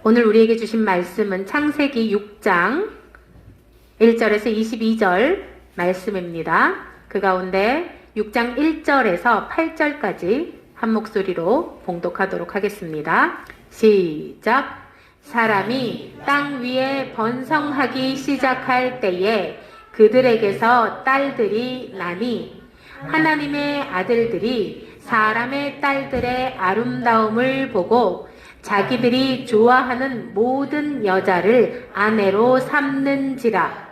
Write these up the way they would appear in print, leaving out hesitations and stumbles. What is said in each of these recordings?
오늘 우리에게 주신 말씀은 창세기 6장 1절에서 22절 말씀입니다. 그 가운데 6장 1절에서 8절까지 한 목소리로 봉독하도록 하겠습니다. 시작! 사람이 땅 위에 번성하기 시작할 때에 그들에게서 딸들이 나니 하나님의 아들들이 사람의 딸들의 아름다움을 보고 자기들이 좋아하는 모든 여자를 아내로 삼는지라.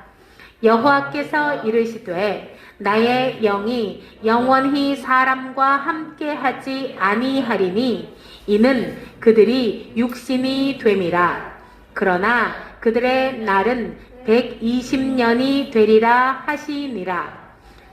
여호와께서 이르시되 나의 영이 영원히 사람과 함께하지 아니하리니 이는 그들이 육신이 됨이라. 그러나 그들의 날은 120년이 되리라 하시니라.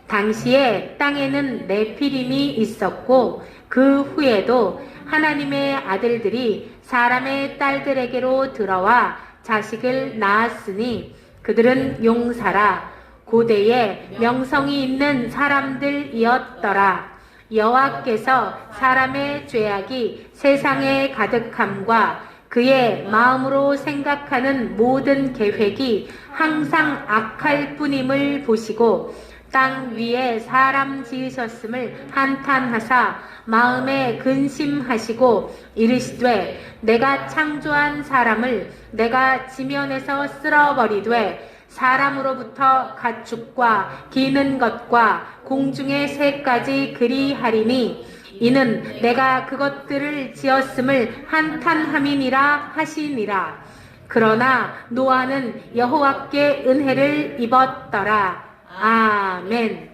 당시에 땅에는 네피림이 있었고 그 후에도 하나님의 아들들이 사람의 딸들에게로 들어와 자식을 낳았으니 그들은 용사라 고대에 명성이 있는 사람들이었더라. 여호와께서 사람의 죄악이 세상에 가득함과 그의 마음으로 생각하는 모든 계획이 항상 악할 뿐임을 보시고 땅 위에 사람 지으셨음을 한탄하사 마음에 근심하시고 이르시되 내가 창조한 사람을 내가 지면에서 쓸어버리되 사람으로부터 가축과 기는 것과 공중의 새까지 그리하리니 이는 내가 그것들을 지었음을 한탄함이니라 하시니라. 그러나 노아는 여호와께 은혜를 입었더라. 아멘.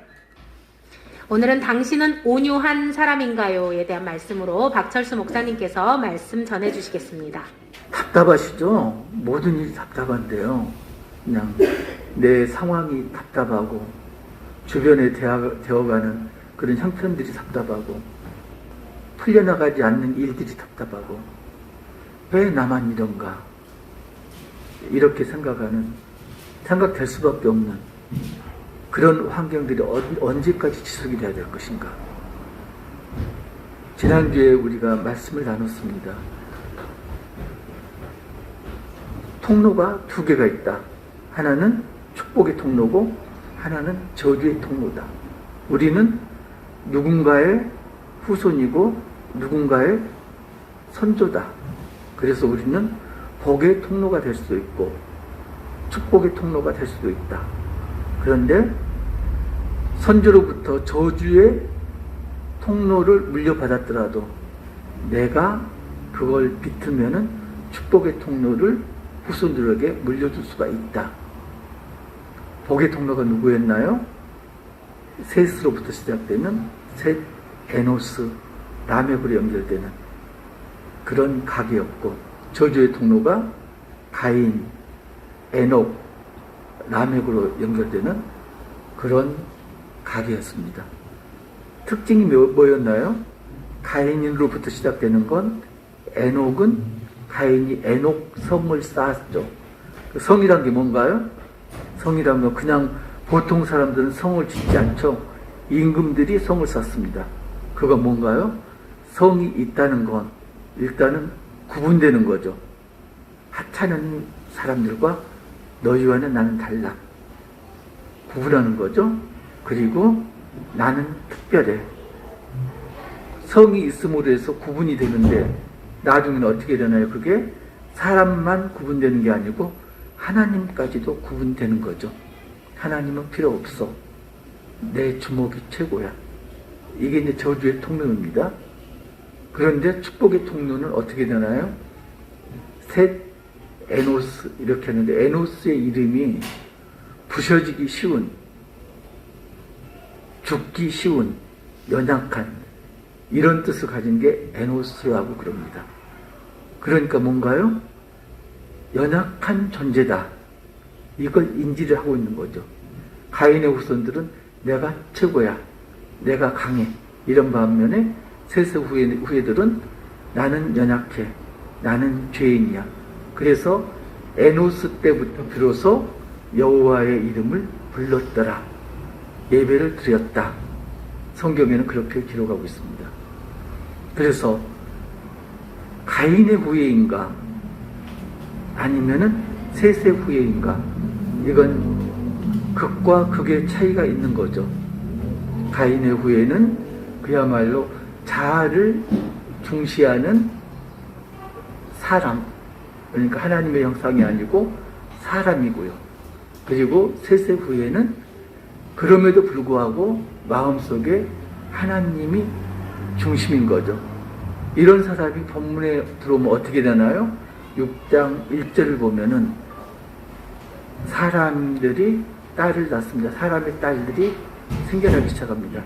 오늘은 당신은 온유한 사람인가요?에 대한 말씀으로 박철수 목사님께서 말씀 전해주시겠습니다. 답답하시죠? 모든 일이 답답한데요. 그냥 내 상황이 답답하고 주변에 되어가는 그런 형편들이 답답하고 풀려나가지 않는 일들이 답답하고 왜 나만 이런가 이렇게 생각될 수밖에 없는 그런 환경들이 언제까지 지속이 돼야 될 것인가. 지난주에 우리가 말씀을 나눴습니다. 통로가 두 개가 있다. 하나는 축복의 통로고 하나는 저주의 통로다. 우리는 누군가의 후손이고 누군가의 선조다. 그래서 우리는 복의 통로가 될 수도 있고 축복의 통로가 될 수도 있다. 그런데 선조로부터 저주의 통로를 물려받았더라도 내가 그걸 비틀면은 축복의 통로를 후손들에게 물려줄 수가 있다. 복의 통로가 누구였나요? 셋으로부터 시작되는 셋, 에노스, 라멕으로 연결되는 그런 각이었고, 저주의 통로가 가인, 에녹, 라멕으로 연결되는 그런 각이었습니다. 특징이 뭐였나요? 가인으로부터 시작되는 건 에녹은 가인이 에녹 성을 쌓았죠. 그 성이란 게 뭔가요? 성이란 건 그냥 보통 사람들은 성을 짓지 않죠. 임금들이 성을 쌓습니다. 그건 뭔가요? 성이 있다는 건 일단은 구분되는 거죠. 하찮은 사람들과 너희와는 나는 달라. 구분하는 거죠. 그리고 나는 특별해. 성이 있음으로 해서 구분이 되는데 나중에는 어떻게 되나요? 그게 사람만 구분되는 게 아니고 하나님까지도 구분되는 거죠. 하나님은 필요 없어. 내 주먹이 최고야. 이게 이제 저주의 통로입니다. 그런데 축복의 통로는 어떻게 되나요? 셋, 에노스 이렇게 하는데 에노스의 이름이 부셔지기 쉬운, 죽기 쉬운, 연약한 이런 뜻을 가진 게 에노스라고 그럽니다. 그러니까 뭔가요? 연약한 존재다. 이걸 인지를 하고 있는 거죠. 가인의 후손들은 내가 최고야. 내가 강해. 이런 반면에 셋의 후예들은 나는 연약해. 나는 죄인이야. 그래서 에노스 때부터 비로소 여호와의 이름을 불렀더라. 예배를 드렸다. 성경에는 그렇게 기록하고 있습니다. 그래서 가인의 후예인가 아니면은 셋세 후예인가? 이건 극과 극의 차이가 있는 거죠. 가인의 후예는 그야말로 자아를 중시하는 사람, 그러니까 하나님의 형상이 아니고 사람이고요. 그리고 셋세 후예는 그럼에도 불구하고 마음속에 하나님이 중심인 거죠. 이런 사람이 본문에 들어오면 어떻게 되나요? 6장 1절을 보면은 사람들이 딸을 낳습니다. 사람의 딸들이 생겨나기 시작합니다.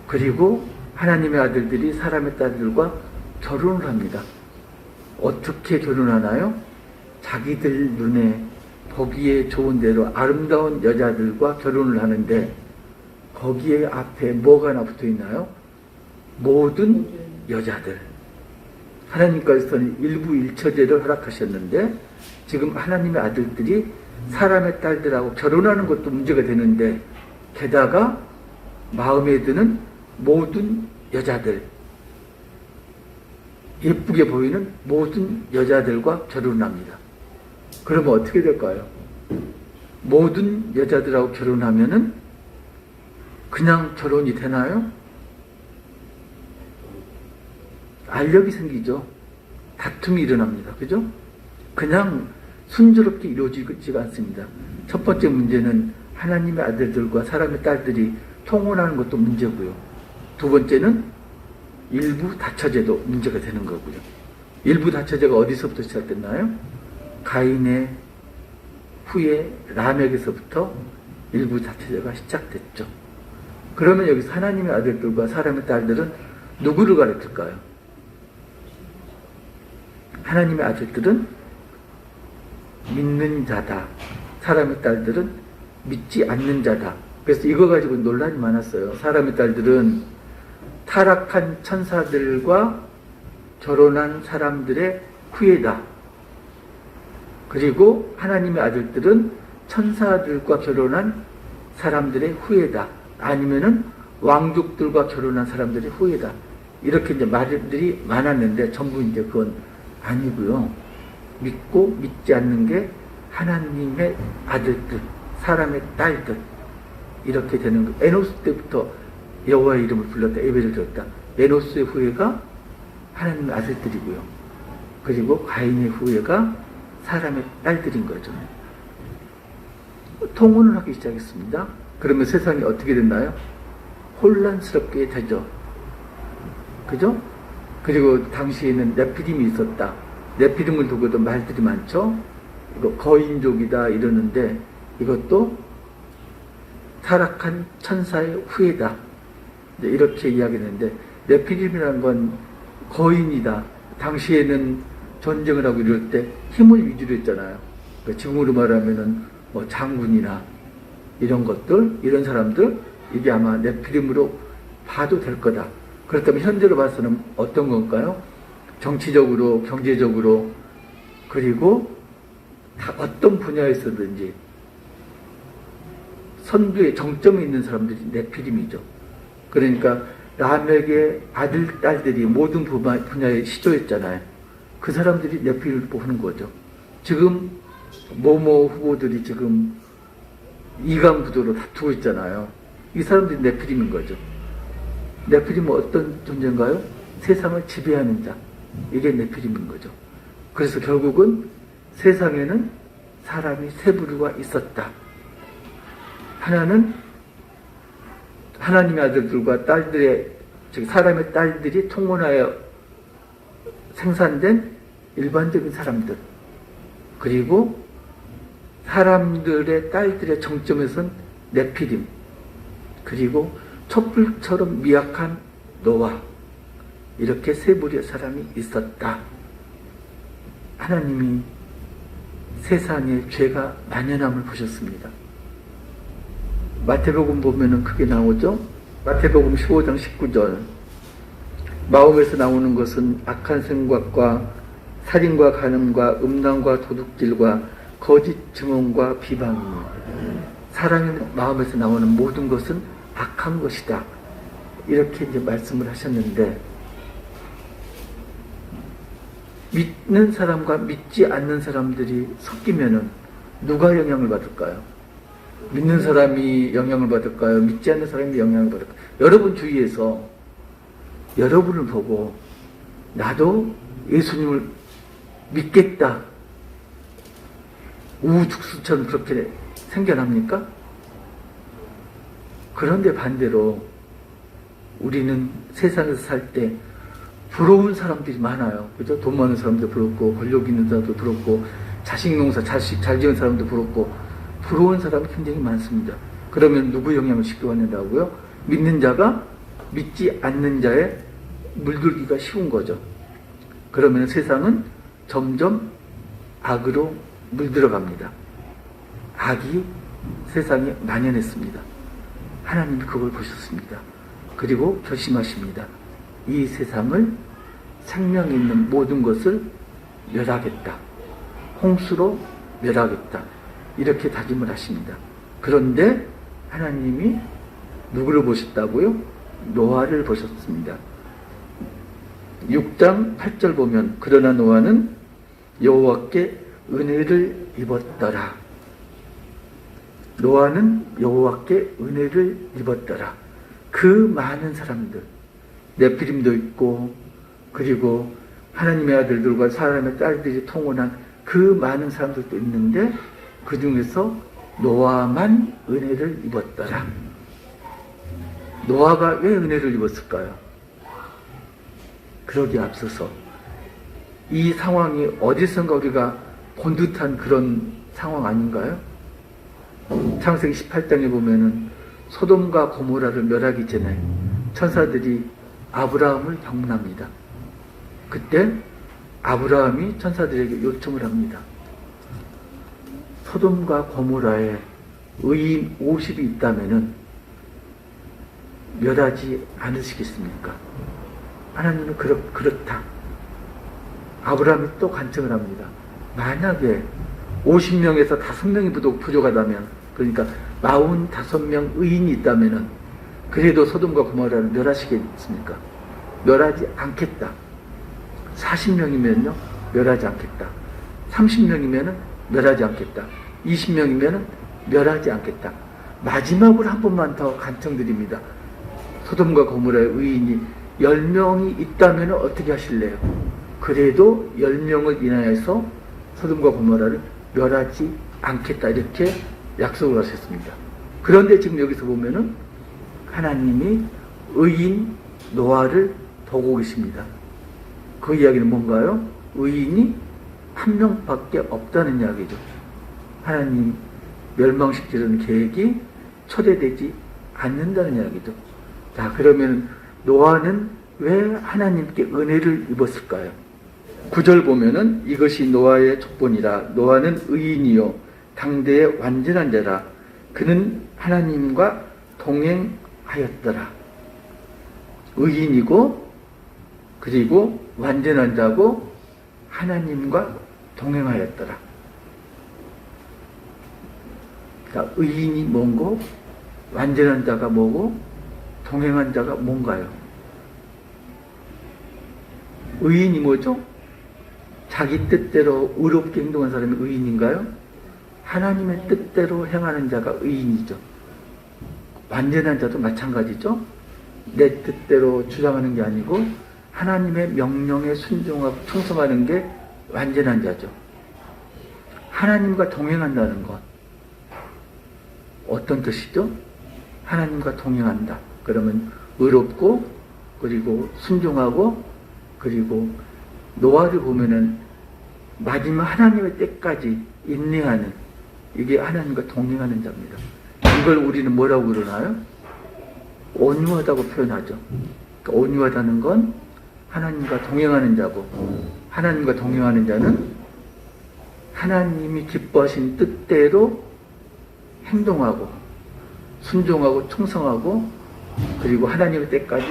그리고 하나님의 아들들이 사람의 딸들과 결혼을 합니다. 어떻게 결혼하나요? 자기들 눈에 보기에 좋은 대로 아름다운 여자들과 결혼을 하는데 거기에 앞에 뭐가 하나 붙어 있나요? 모든 여자들. 하나님께서는 일부 일처제를 허락하셨는데 지금 하나님의 아들들이 사람의 딸들하고 결혼하는 것도 문제가 되는데 게다가 마음에 드는 모든 여자들, 예쁘게 보이는 모든 여자들과 결혼합니다. 그러면 어떻게 될까요? 모든 여자들하고 결혼하면은 그냥 결혼이 되나요? 알력이 생기죠. 다툼이 일어납니다. 그죠? 그냥 순조롭게 이루어지지가 않습니다. 첫 번째 문제는 하나님의 아들들과 사람의 딸들이 통혼하는 것도 문제고요. 두 번째는 일부 다처제도 문제가 되는 거고요. 일부 다처제가 어디서부터 시작됐나요? 가인의 후에 라멕에서부터 일부 다처제가 시작됐죠. 그러면 여기서 하나님의 아들들과 사람의 딸들은 누구를 가르칠까요? 하나님의 아들들은 믿는 자다. 사람의 딸들은 믿지 않는 자다. 그래서 이거 가지고 논란이 많았어요. 사람의 딸들은 타락한 천사들과 결혼한 사람들의 후예다. 그리고 하나님의 아들들은 천사들과 결혼한 사람들의 후예다. 아니면은 왕족들과 결혼한 사람들의 후예다. 이렇게 이제 말들이 많았는데 전부 이제 그건 아니고요. 믿고 믿지 않는 게 하나님의 아들들, 사람의 딸들 이렇게 되는 거. 에노스 때부터 여호와의 이름을 불렀다, 예배를 드렸다. 에노스의 후예가 하나님의 아들들이고요. 그리고 가인의 후예가 사람의 딸들인 거죠. 통혼을 하기 시작했습니다. 그러면 세상이 어떻게 됐나요? 혼란스럽게 되죠. 그죠? 그리고 당시에는 네피림이 있었다. 네피림을 두고도 말들이 많죠. 이거 거인족이다 이러는데 이것도 타락한 천사의 후예다. 이렇게 이야기했는데 네피림이라는 건 거인이다. 당시에는 전쟁을 하고 이럴 때 힘을 위주로 했잖아요. 그러니까 지금으로 말하면은 뭐 장군이나 이런 것들, 이런 사람들 이게 아마 네피림으로 봐도 될 거다. 그렇다면 현재로 봐서는 어떤 건가요? 정치적으로, 경제적으로, 그리고 다 어떤 분야에서든지 선두에 정점에 있는 사람들이 네피림이죠. 그러니까 라멕의 아들, 딸들이 모든 분야에 시조했잖아요. 그 사람들이 네피림을 보는 거죠. 지금 모모 후보들이 지금 이강부도로 다투고 있잖아요. 이 사람들이 네피림인 거죠. 네피림은 어떤 존재인가요? 세상을 지배하는 자. 이게 네피림인 거죠. 그래서 결국은 세상에는 사람이 세 부류가 있었다. 하나는 하나님의 아들들과 딸들의, 즉 사람의 딸들이 통혼하여 생산된 일반적인 사람들. 그리고 사람들의 딸들의 정점에선 네피림. 그리고 촛불처럼 미약한 노아. 이렇게 세 부류의 사람이 있었다. 하나님이 세상에 죄가 만연함을 보셨습니다. 마태복음 보면은 크게 나오죠. 마태복음 15장 19절. 마음에서 나오는 것은 악한 생각과 살인과 간음과 음란과 도둑질과 거짓 증언과 비방이니 사람의 마음에서 나오는 모든 것은 악한 것이다. 이렇게 이제 말씀을 하셨는데 믿는 사람과 믿지 않는 사람들이 섞이면은 누가 영향을 받을까요? 믿는 사람이 영향을 받을까요? 믿지 않는 사람이 영향을 받을까요? 여러분 주위에서 여러분을 보고 나도 예수님을 믿겠다. 우후죽순처럼 그렇게 생겨납니까? 그런데 반대로 우리는 세상에서 살 때 부러운 사람들이 많아요. 그죠? 돈 많은 사람도 부럽고, 권력 있는 사람도 부럽고, 자식 농사 잘 지은 사람도 부럽고, 부러운 사람이 굉장히 많습니다. 그러면 누구 영향을 쉽게 받는다고요? 믿는 자가 믿지 않는 자에 물들기가 쉬운 거죠. 그러면 세상은 점점 악으로 물들어갑니다. 악이 세상에 만연했습니다. 하나님이 그걸 보셨습니다. 그리고 결심하십니다. 이 세상을 생명 있는 모든 것을 멸하겠다. 홍수로 멸하겠다. 이렇게 다짐을 하십니다. 그런데 하나님이 누구를 보셨다고요? 노아를 보셨습니다. 6장 8절 보면 그러나 노아는 여호와께 은혜를 입었더라. 노아는 여호와께 은혜를 입었더라. 그 많은 사람들, 네피림도 있고, 그리고 하나님의 아들들과 사람의 딸들이 통혼한 그 많은 사람들도 있는데 그 중에서 노아만 은혜를 입었더라. 노아가 왜 은혜를 입었을까요? 그러기에 앞서서 이 상황이 어디선가 우리가 본 듯한 그런 상황 아닌가요? 창세기 18장에 보면은 소돔과 고모라를 멸하기 전에 천사들이 아브라함을 방문합니다. 그때 아브라함이 천사들에게 요청을 합니다. 소돔과 고모라에 의인 50이 있다면은 멸하지 않으시겠습니까? 하나님은 그렇다. 아브라함이 또 간청을 합니다. 만약에 50명에서 5명이 부족하다면, 그러니까 45명 의인이 있다면은 그래도 소돔과 고모라를 멸하시겠습니까? 멸하지 않겠다. 40명이면요 멸하지 않겠다. 30명이면은 멸하지 않겠다. 20명이면은 멸하지 않겠다. 마지막으로 한 번만 더 간청드립니다. 소돔과 고모라의 의인이 10명이 있다면 어떻게 하실래요? 그래도 10명을 인하여서 소돔과 고모라를 멸하지 않겠다. 이렇게 약속을 하셨습니다. 그런데 지금 여기서 보면은 하나님이 의인 노아를 보고 계십니다. 그 이야기는 뭔가요? 의인이 한 명밖에 없다는 이야기죠. 하나님 멸망시키려는 계획이 초대되지 않는다는 이야기죠. 자, 그러면 노아는 왜 하나님께 은혜를 입었을까요? 9절 보면은 이것이 노아의 족본이라. 노아는 의인이요 당대의 완전한 자라. 그는 하나님과 동행하였더라. 의인이고 그리고 완전한 자고 하나님과 동행하였더라. 자, 의인이 뭔고? 완전한 자가 뭐고? 동행한 자가 뭔가요? 의인이 뭐죠? 자기 뜻대로 의롭게 행동한 사람이 의인인가요? 하나님의 뜻대로 행하는 자가 의인이죠. 완전한 자도 마찬가지죠. 내 뜻대로 주장하는 게 아니고 하나님의 명령에 순종하고 충성하는 게 완전한 자죠. 하나님과 동행한다는 것 어떤 뜻이죠? 하나님과 동행한다. 그러면 의롭고 그리고 순종하고 그리고 노아를 보면은 마지막 하나님의 때까지 인내하는, 이게 하나님과 동행하는 자입니다. 이걸 우리는 뭐라고 그러나요? 온유하다고 표현하죠. 그러니까 온유하다는 건 하나님과 동행하는 자고, 하나님과 동행하는 자는 하나님이 기뻐하신 뜻대로 행동하고 순종하고 충성하고 그리고 하나님의 때까지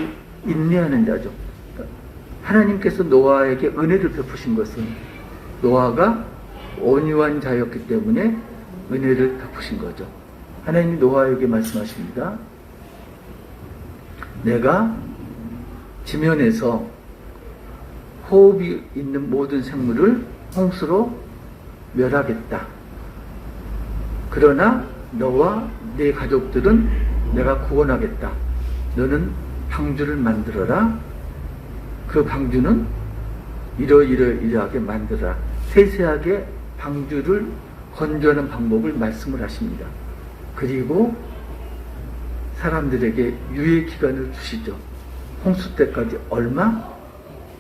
인내하는 자죠. 하나님께서 노아에게 은혜를 베푸신 것은 노아가 온유한 자였기 때문에 은혜를 베푸신 거죠. 하나님이 노아에게 말씀하십니다. 내가 지면에서 호흡이 있는 모든 생물을 홍수로 멸하겠다. 그러나 너와 네 가족들은 내가 구원하겠다. 너는 방주를 만들어라. 그 방주는 이러이러이러하게 만들어라. 세세하게 방주를 건조하는 방법을 말씀을 하십니다. 그리고 사람들에게 유예 기간을 주시죠. 홍수 때까지 얼마?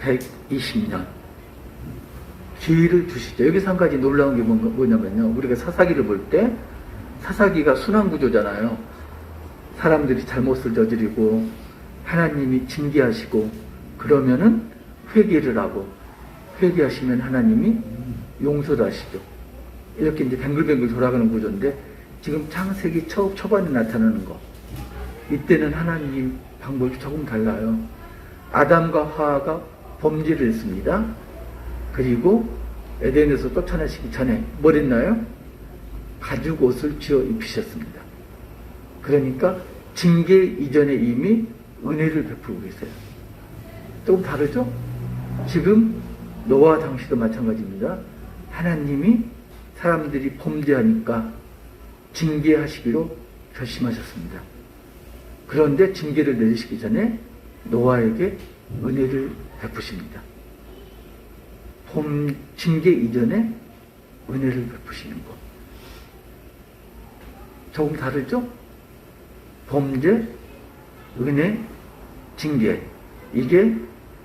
120년. 기회를 주시죠. 여기서 한 가지 놀라운 게 뭐냐면요. 우리가 사사기를 볼 때 사사기가 순환구조잖아요. 사람들이 잘못을 저지르고 하나님이 징계하시고 그러면은 회개를 하고 회개하시면 하나님이 용서를 하시죠. 이렇게 이제 뱅글뱅글 돌아가는 구조인데 지금 창세기 초반에 나타나는 거. 이때는 하나님 방법이 조금 달라요. 아담과 하와가 범죄를 했습니다. 그리고 에덴에서 쫓아나시기 전에 뭘 했나요? 가죽 옷을 쥐어 입히셨습니다. 그러니까 징계 이전에 이미 은혜를 베풀고 계세요. 조금 다르죠? 지금 노아 당시도 마찬가지입니다. 하나님이 사람들이 범죄하니까 징계하시기로 결심하셨습니다. 그런데 징계를 내리시기 전에 노아에게 은혜를 베푸십니다. 징계 이전에 은혜를 베푸시는 것. 조금 다르죠? 범죄, 은혜, 징계. 이게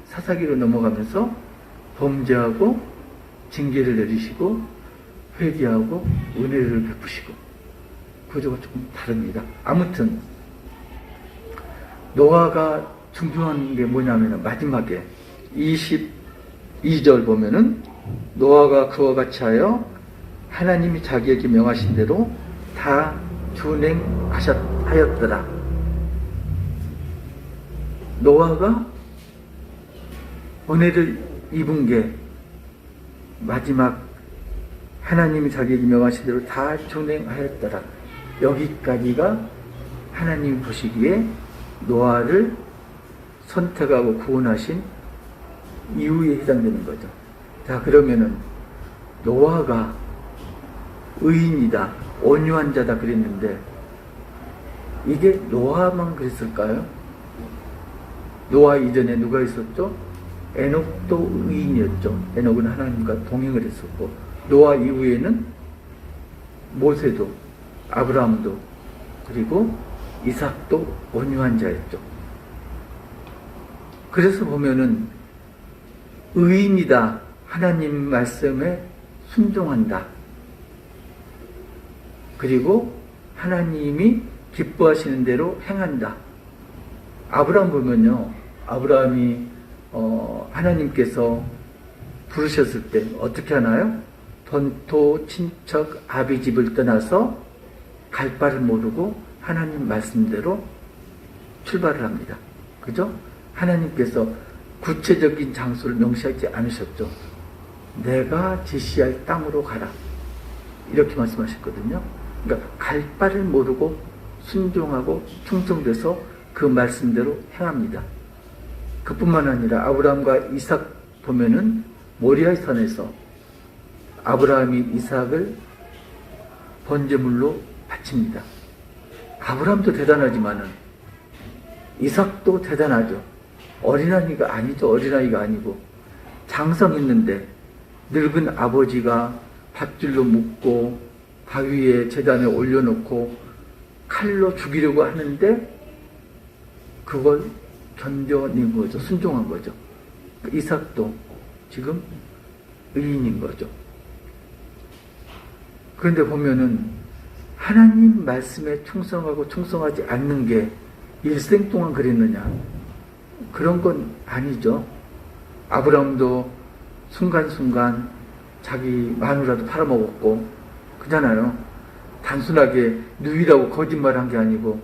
사사기로 넘어가면서 범죄하고 징계를 내리시고 회개하고 은혜를 베푸시고 구조가 조금 다릅니다. 아무튼 노아가 중요한 게 뭐냐면 마지막에 22절 보면은 노아가 그와 같이 하여 하나님이 자기에게 명하신 대로 다 준행하였더라. 노아가 은혜를 입은 게 마지막 하나님이 자기에게 명하신 대로 다 준행하였더라. 여기까지가 하나님이 보시기에 노아를 선택하고 구원하신 이유에 해당되는 거죠. 자, 그러면은 노아가 의인이다, 온유한 자다 그랬는데 이게 노아만 그랬을까요? 노아 이전에 누가 있었죠? 에녹도 의인이었죠. 에녹은 하나님과 동행을 했었고 노아 이후에는 모세도 아브라함도 그리고 이삭도 온유한 자였죠. 그래서 보면은 의인이다, 하나님 말씀에 순종한다, 그리고 하나님이 기뻐하시는 대로 행한다. 아브라함 보면요, 아브라함이 하나님께서 부르셨을 때 어떻게 하나요? 본토 친척 아비 집을 떠나서 갈 바를 모르고 하나님 말씀대로 출발을 합니다. 그죠? 하나님께서 구체적인 장소를 명시하지 않으셨죠. 내가 지시할 땅으로 가라, 이렇게 말씀하셨거든요. 그러니까 갈 바를 모르고 순종하고 충성돼서 그 말씀대로 행합니다. 그뿐만 아니라 아브라함과 이삭 보면은 모리아의 산에서 아브라함이 이삭을 번제물로 바칩니다. 아브라함도 대단하지만은 이삭도 대단하죠. 어린아이가 아니죠. 어린아이가 아니고 장성했는데 늙은 아버지가 밧줄로 묶고 바위에 제단에 올려놓고 칼로 죽이려고 하는데 그걸 견뎌낸 거죠. 순종한 거죠. 이삭도 지금 의인인 거죠. 그런데 보면은 하나님 말씀에 충성하고 충성하지 않는 게 일생 동안 그랬느냐? 그런 건 아니죠. 아브라함도 순간순간 자기 마누라도 팔아먹었고 그잖아요. 단순하게 누이라고 거짓말한 게 아니고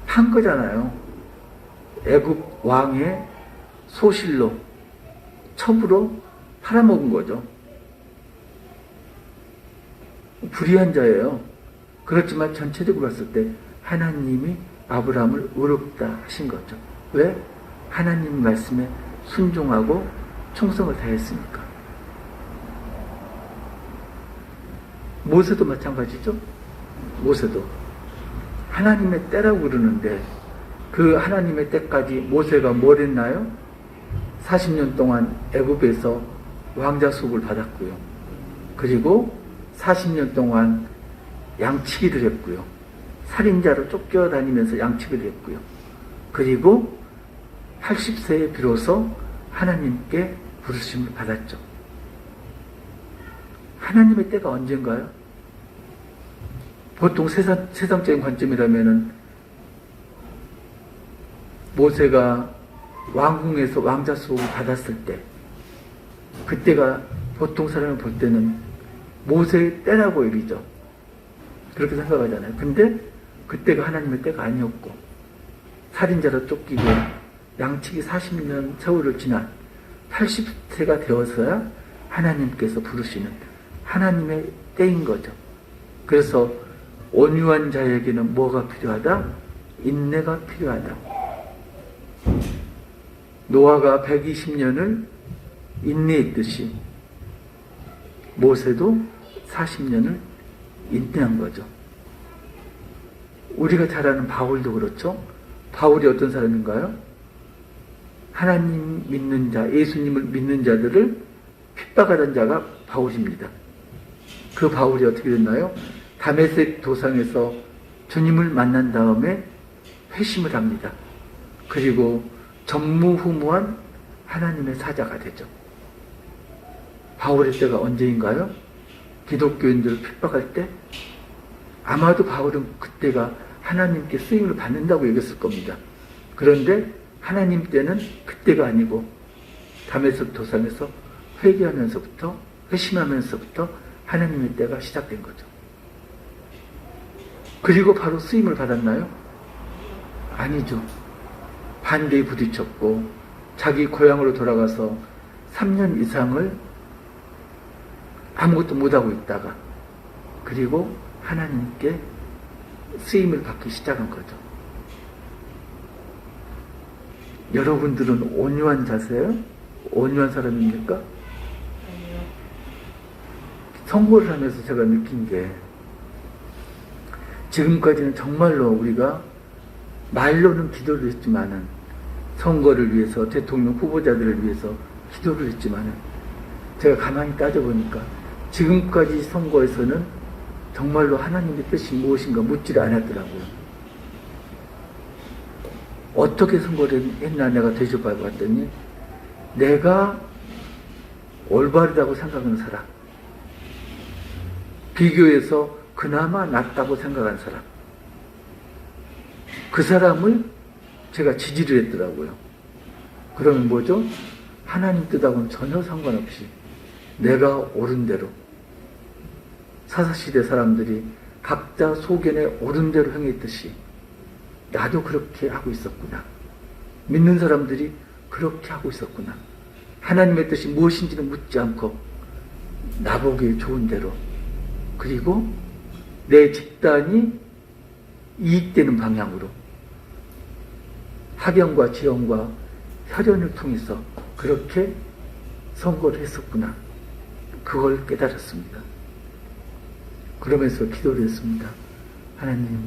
판 거잖아요. 애굽 왕의 소실로 첩으로 팔아먹은 거죠. 불의한 자예요. 그렇지만 전체적으로 봤을 때 하나님이 아브라함을 의롭다 하신 거죠. 왜? 하나님 말씀에 순종하고 충성을 다했습니까? 모세도 마찬가지죠. 모세도 하나님의 때라고 그러는데 그 하나님의 때까지 모세가 뭘 했나요? 40년 동안 애굽에서 왕자 수업을 받았고요. 그리고 40년 동안 양치기를 했고요. 살인자로 쫓겨다니면서 양치기를 했고요. 그리고 80세에 비로소 하나님께 부르심을 받았죠. 하나님의 때가 언젠가요? 보통 세상적인 관점이라면은 모세가 왕궁에서 왕자 수업을 받았을 때 그때가 보통 사람을 볼 때는 모세의 때라고 여기죠. 그렇게 생각하잖아요. 근데 그때가 하나님의 때가 아니었고 살인자로 쫓기고 양치기 40년 세월을 지난 80세가 되어서야 하나님께서 부르시는 하나님의 때인 거죠. 그래서 온유한 자에게는 뭐가 필요하다? 인내가 필요하다. 노아가 120년을 인내했듯이 모세도 40년을 인내한 거죠. 우리가 잘 아는 바울도 그렇죠. 바울이 어떤 사람인가요? 하나님 믿는 자, 예수님을 믿는 자들을 핍박하던 자가 바울입니다. 그 바울이 어떻게 됐나요? 다메섹 도상에서 주님을 만난 다음에 회심을 합니다. 그리고 전무후무한 하나님의 사자가 되죠. 바울의 때가 언제인가요? 기독교인들을 핍박할 때? 아마도 바울은 그때가 하나님께 쓰임을 받는다고 여겼을 겁니다. 그런데 하나님 때는 그때가 아니고 다메섹 도상에서 회개하면서부터 회심하면서부터 하나님의 때가 시작된 거죠. 그리고 바로 쓰임을 받았나요? 아니죠. 반대에 부딪혔고 자기 고향으로 돌아가서 3년 이상을 아무것도 못하고 있다가 그리고 하나님께 쓰임을 받기 시작한 거죠. 여러분들은 온유한 자세요? 온유한 사람입니까? 선거를 하면서 제가 느낀 게 지금까지는 정말로 우리가 말로는 기도를 했지만은 선거를 위해서 대통령 후보자들을 위해서 기도를 했지만은 제가 가만히 따져보니까 지금까지 선거에서는 정말로 하나님의 뜻이 무엇인가 묻지를 않았더라고요. 어떻게 선거를 했나 내가 되짚어봤더니 내가 올바르다고 생각하는 사람, 비교해서 그나마 낫다고 생각한 사람, 그 사람을 제가 지지를 했더라고요. 그러면 뭐죠? 하나님 뜻하고는 전혀 상관없이 내가 옳은 대로 사사시대 사람들이 각자 소견에 옳은 대로 행했듯이 나도 그렇게 하고 있었구나. 믿는 사람들이 그렇게 하고 있었구나. 하나님의 뜻이 무엇인지는 묻지 않고 나보기에 좋은 대로 그리고 내 집단이 이익되는 방향으로 합연과 지원과 협연을 통해서 그렇게 선거를 했었구나. 그걸 깨달았습니다. 그러면서 기도를 했습니다. 하나님,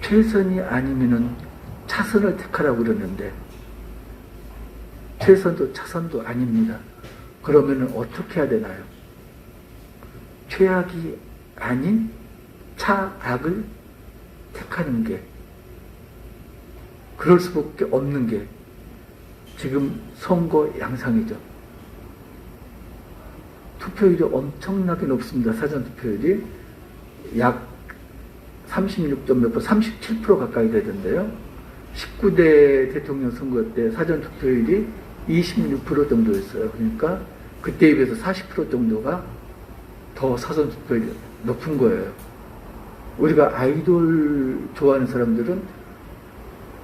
최선이 아니면은 차선을 택하라고 그러는데 최선도 차선도 아닙니다. 그러면은 어떻게 해야 되나요? 최악이 아닌 차악을 택하는 게 그럴 수밖에 없는 게 지금 선거 양상이죠. 투표율이 엄청나게 높습니다. 사전투표율이 약 37% 가까이 되던데요. 19대 대통령 선거 때 사전투표율이 26% 정도였어요. 그러니까 그때에 비해서 40% 정도가 더 사전투표율이 높은 거예요. 우리가 아이돌 좋아하는 사람들은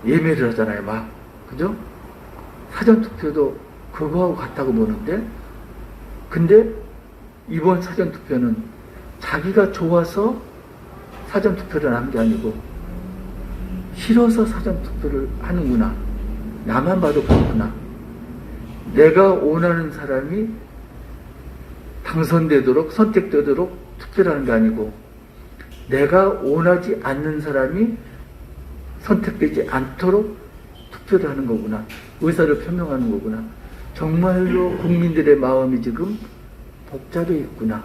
예매를 하잖아요. 막. 그죠? 사전투표도 그거하고 같다고 보는데 근데 이번 사전투표는 자기가 좋아서 사전투표를 한 게 아니고 싫어서 사전투표를 하는구나. 나만 봐도 그렇구나. 내가 원하는 사람이 당선되도록 선택되도록 투표를 하는 게 아니고 내가 원하지 않는 사람이 선택되지 않도록 투표를 하는 거구나. 의사를 표명하는 거구나. 정말로 국민들의 마음이 지금 복잡해 있구나.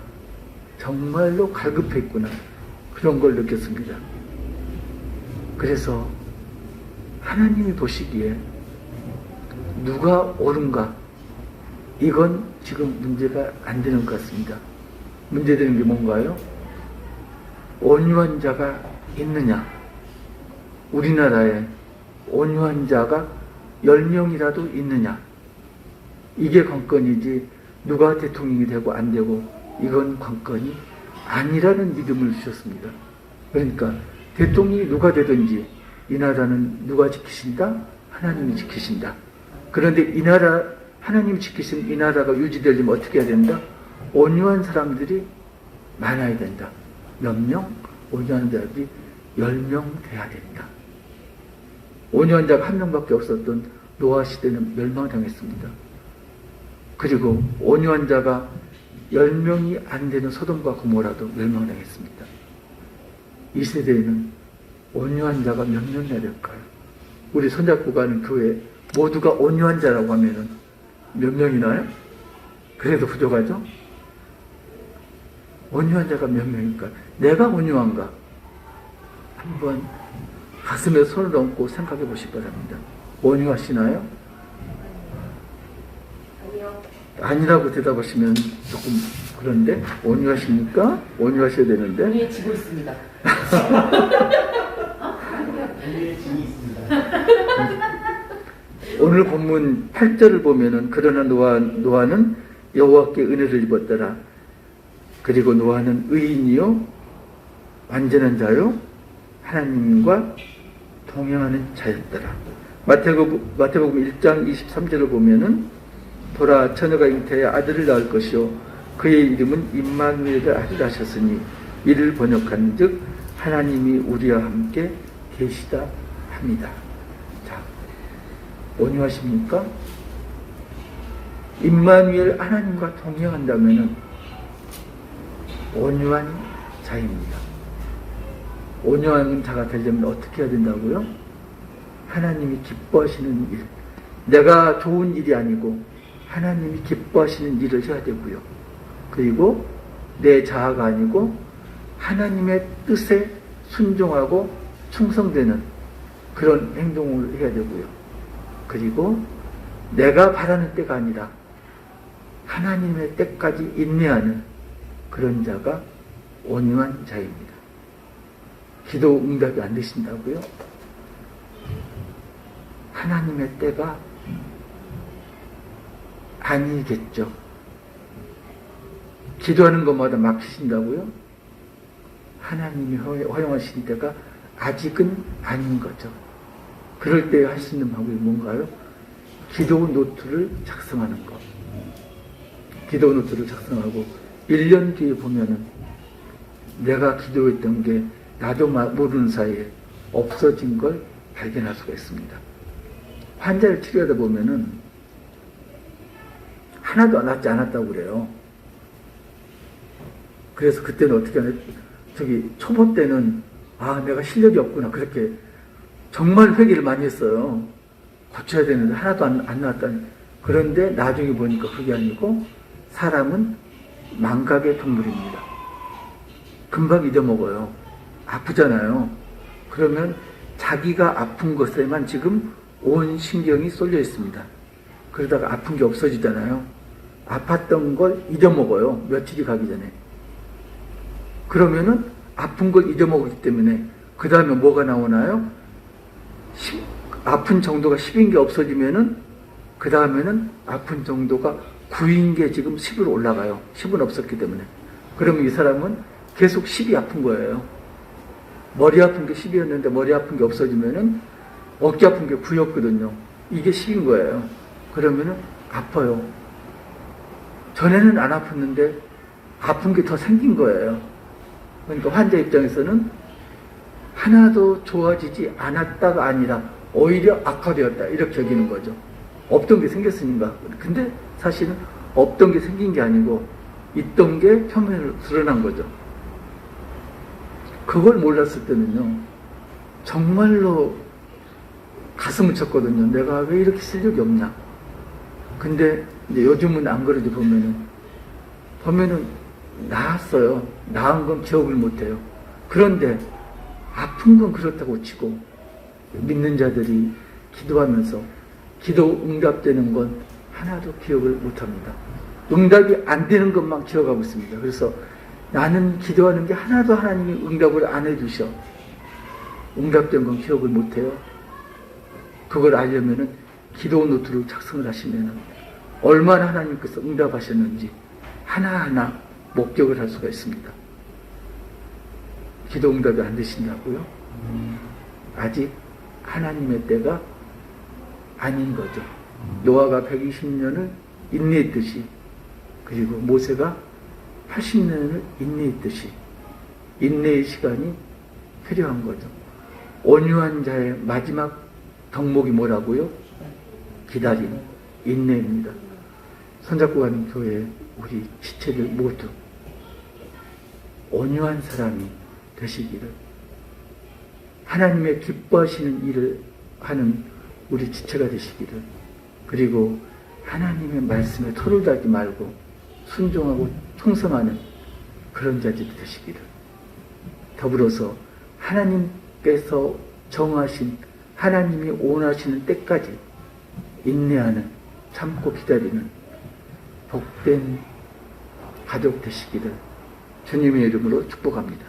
정말로 갈급해 있구나. 그런 걸 느꼈습니다. 그래서 하나님이 보시기에 누가 옳은가, 이건 지금 문제가 안 되는 것 같습니다. 문제되는 게 뭔가요? 온유한 자가 있느냐? 우리나라에 온유한 자가 10명이라도 있느냐? 이게 관건이지 누가 대통령이 되고 안 되고 이건 관건이 아니라는 믿음을 주셨습니다. 그러니까 대통령이 누가 되든지 이 나라는 누가 지키신다? 하나님이 지키신다. 그런데 이 나라, 하나님이 지키신 이 나라가 유지되려면 어떻게 해야 된다? 온유한 사람들이 많아야 된다. 몇 명? 온유한 자들이 10명 돼야 된다. 온유한 자가 한 명밖에 없었던 노아 시대는 멸망당했습니다. 그리고 온유한 자가 10명이 안 되는 소돔과 고모라도 멸망당했습니다. 이 세대에는 온유한 자가 몇 명이나 될까요? 우리 손잡고 가는 교회 모두가 온유한 자라고 하면은 몇 명이나요? 그래도 부족하죠? 온유한 자가 몇 명일까? 내가 온유한가? 한번 가슴에 손을 얹고 생각해 보시기 바랍니다. 온유하시나요? 아니요. 아니라고 대답하시면 조금 그런데 온유하십니까? 온유하셔야 되는데. 온유해지고 있습니다. 온유해짐이 있습니다. 오늘 본문 8절을 보면은 그러나 노아는 여호와께 은혜를 입었더라. 그리고 노아는 의인이요 완전한 자요 하나님과 동행하는 자였더라. 마태복음 1장 23절을 보면은 보라 처녀가 잉태하여 아들을 낳을 것이요 그의 이름은 임마누엘을 하리라 하셨으니 이를 번역한즉 하나님이 우리와 함께 계시다 합니다. 자, 온유하십니까? 임마누엘 하나님과 동행한다면은 온유한 자입니다. 온유한 자가 되려면 어떻게 해야 된다고요? 하나님이 기뻐하시는 일, 내가 좋은 일이 아니고 하나님이 기뻐하시는 일을 해야 되고요. 그리고 내 자아가 아니고 하나님의 뜻에 순종하고 충성되는 그런 행동을 해야 되고요. 그리고 내가 바라는 때가 아니라 하나님의 때까지 인내하는 그런 자가 온유한 자입니다. 기도 응답이 안 되신다고요? 하나님의 때가 아니겠죠. 기도하는 것마다 막히신다고요? 하나님이 허용하신 때가 아직은 아닌 거죠. 그럴 때 할 수 있는 방법이 뭔가요? 기도 노트를 작성하는 것. 기도 노트를 작성하고 1년 뒤에 보면은 내가 기도했던 게 나도 모르는 사이에 없어진 걸 발견할 수가 있습니다. 환자를 치료하다 보면은 하나도 낫지 않았다고 그래요. 그래서 그때는 어떻게 하냐, 초보 때는 내가 실력이 없구나 그렇게 정말 회개를 많이 했어요. 고쳐야 되는데 하나도 안 나왔다니. 그런데 나중에 보니까 그게 아니고 사람은 망각의 동물입니다. 금방 잊어먹어요. 아프잖아요. 그러면 자기가 아픈 것에만 지금 온 신경이 쏠려 있습니다. 그러다가 아픈 게 없어지잖아요. 아팠던 걸 잊어먹어요. 며칠이 가기 전에. 그러면은 아픈 걸 잊어먹었기 때문에 그 다음에 뭐가 나오나요? 아픈 정도가 10인 게 없어지면은 그 다음에는 아픈 정도가 9인 게 지금 10으로 올라가요. 10은 없었기 때문에. 그러면 이 사람은 계속 10이 아픈 거예요. 머리 아픈 게 10이었는데 머리 아픈 게 없어지면은 어깨 아픈 게 9였거든요. 이게 10인 거예요. 그러면은 아파요. 전에는 안 아팠는데 아픈 게 더 생긴 거예요. 그러니까 환자 입장에서는 하나도 좋아지지 않았다가 아니라 오히려 악화되었다 이렇게 여기는 거죠. 없던 게 생겼으니까. 근데 사실은 없던 게 생긴 게 아니고 있던 게 표면으로 드러난 거죠. 그걸 몰랐을 때는요, 정말로 가슴을 쳤거든요. 내가 왜 이렇게 실력이 없냐. 근데 이제 요즘은 안 그러지. 보면은 나았어요. 나은 건 기억을 못해요. 그런데 아픈 건 그렇다고 치고 믿는 자들이 기도하면서 기도 응답되는 건 하나도 기억을 못합니다. 응답이 안 되는 것만 기억하고 있습니다. 그래서 나는 기도하는 게 하나도 하나님이 응답을 안 해주셔. 응답된 건 기억을 못해요. 그걸 알려면은 기도 노트를 작성을 하시면은 얼마나 하나님께서 응답하셨는지 하나하나 목격을 할 수가 있습니다. 기도 응답이 안 되신다고요? 아직 하나님의 때가 아닌 거죠. 노아가 120년을 인내했듯이, 그리고 모세가 80년을 인내했듯이 인내의 시간이 필요한 거죠. 온유한 자의 마지막 덕목이 뭐라고요? 기다림, 인내입니다. 손잡고 가는 교회 우리 지체들 모두 온유한 사람이 되시기를, 하나님의 기뻐하시는 일을 하는 우리 지체가 되시기를, 그리고 하나님의 말씀에 토를 달지 말고 순종하고 충성하는 그런 자들이 되시기를, 더불어서 하나님께서 정하신, 하나님이 원하시는 때까지 인내하는, 참고 기다리는 복된 가족 되시기를 주님의 이름으로 축복합니다.